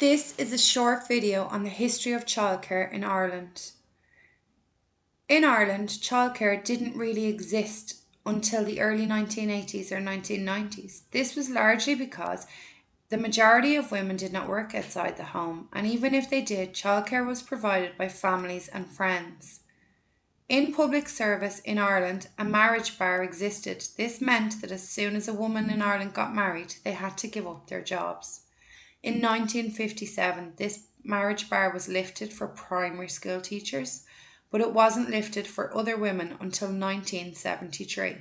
This is a short video on the history of childcare in Ireland. In Ireland, childcare didn't really exist until the early 1980s or 1990s. This was largely because the majority of women did not work outside the home, and even if they did, childcare was provided by families and friends. In public service in Ireland, a marriage bar existed. This meant that as soon as a woman in Ireland got married, they had to give up their jobs. In 1957, this marriage bar was lifted for primary school teachers, but it wasn't lifted for other women until 1973.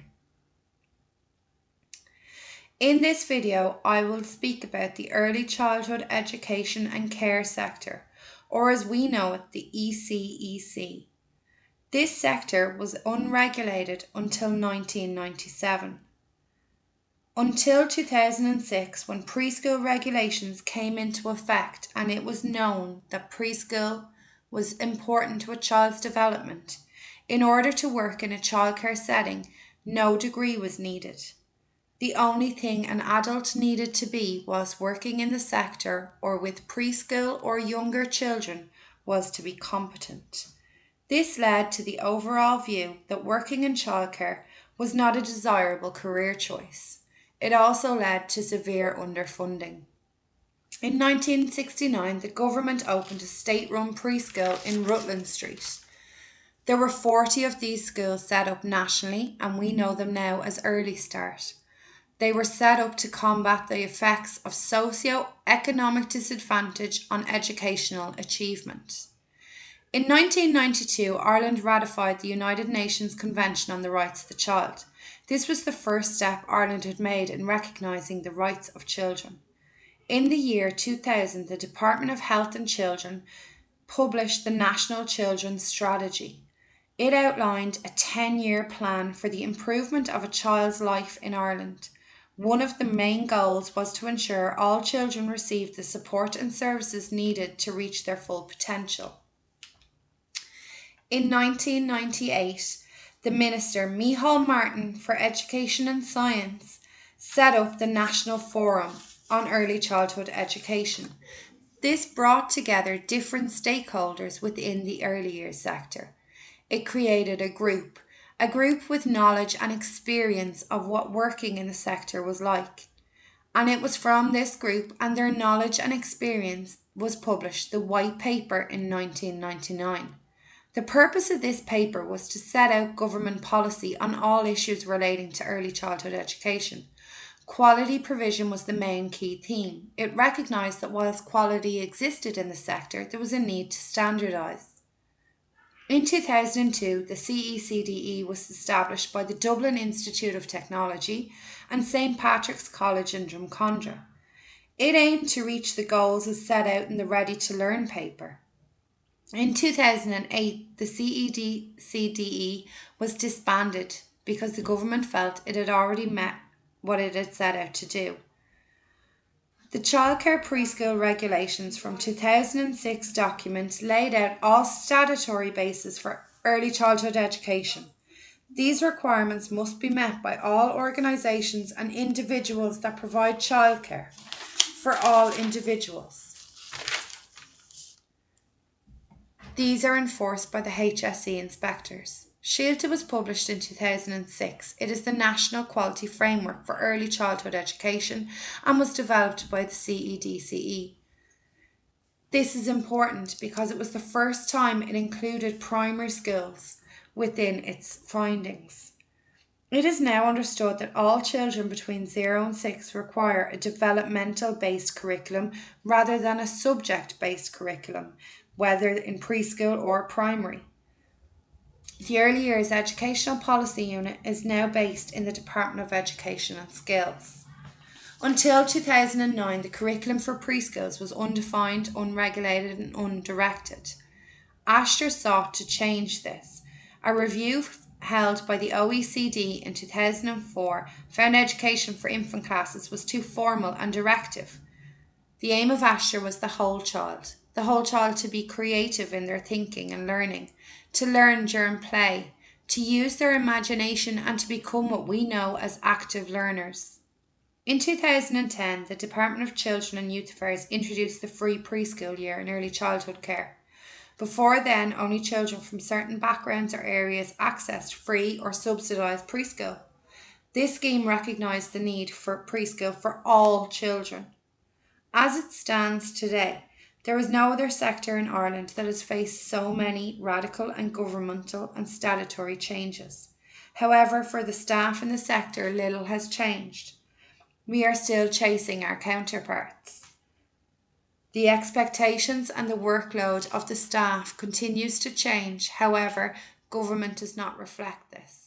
In this video, I will speak about the early childhood education and care sector, or as we know it, the ECEC. This sector was unregulated until 1997. Until 2006, when preschool regulations came into effect and it was known that preschool was important to a child's development, in order to work in a childcare setting, no degree was needed. The only thing an adult needed to be was working in the sector or with preschool or younger children was to be competent. This led to the overall view that working in childcare was not a desirable career choice. It also led to severe underfunding. In 1969, the government opened a state-run preschool in Rutland Street. There were 40 of these schools set up nationally, and we know them now as Early Start. They were set up to combat the effects of socio-economic disadvantage on educational achievement. In 1992, Ireland ratified the United Nations Convention on the Rights of the Child. This was the first step Ireland had made in recognising the rights of children. In the year 2000, the Department of Health and Children published the National Children's Strategy. It outlined a 10-year plan for the improvement of a child's life in Ireland. One of the main goals was to ensure all children received the support and services needed to reach their full potential. In 1998, the Minister, Micheál Martin for Education and Science, set up the National Forum on Early Childhood Education. This brought together different stakeholders within the early years sector. It created a group with knowledge and experience of what working in the sector was like. And it was from this group and their knowledge and experience was published the White Paper in 1999. The purpose of this paper was to set out government policy on all issues relating to early childhood education. Quality provision was the main key theme. It recognised that whilst quality existed in the sector, there was a need to standardise. In 2002, the CECDE was established by the Dublin Institute of Technology and St Patrick's College in Drumcondra. It aimed to reach the goals as set out in the Ready to Learn paper. In 2008, the CECDE was disbanded because the government felt it had already met what it had set out to do. The Childcare Preschool Regulations from 2006 document laid out all statutory bases for early childhood education. These requirements must be met by all organisations and individuals that provide childcare for all individuals. These are enforced by the HSE inspectors. Childcare was published in 2006. It is the national quality framework for early childhood education and was developed by the CEDCE. This is important because it was the first time it included primary schools within its findings. It is now understood that all children between 0 and 6 require a developmental-based curriculum rather than a subject-based curriculum, whether in preschool or primary. The Early Years Educational Policy Unit is now based in the Department of Education and Skills. Until 2009, the curriculum for preschools was undefined, unregulated and undirected. Asher sought to change this. A review held by the OECD in 2004 found education for infant classes was too formal and directive. The aim of Asher was the whole child to be creative in their thinking and learning, to learn during play, to use their imagination and to become what we know as active learners. In 2010, the Department of Children and Youth Affairs introduced the free preschool year in early childhood care. Before then, only children from certain backgrounds or areas accessed free or subsidised preschool. This scheme recognised the need for preschool for all children. As it stands today, there is no other sector in Ireland that has faced so many radical and governmental and statutory changes. However, for the staff in the sector, little has changed. We are still chasing our counterparts. The expectations and the workload of the staff continues to change, however, government does not reflect this.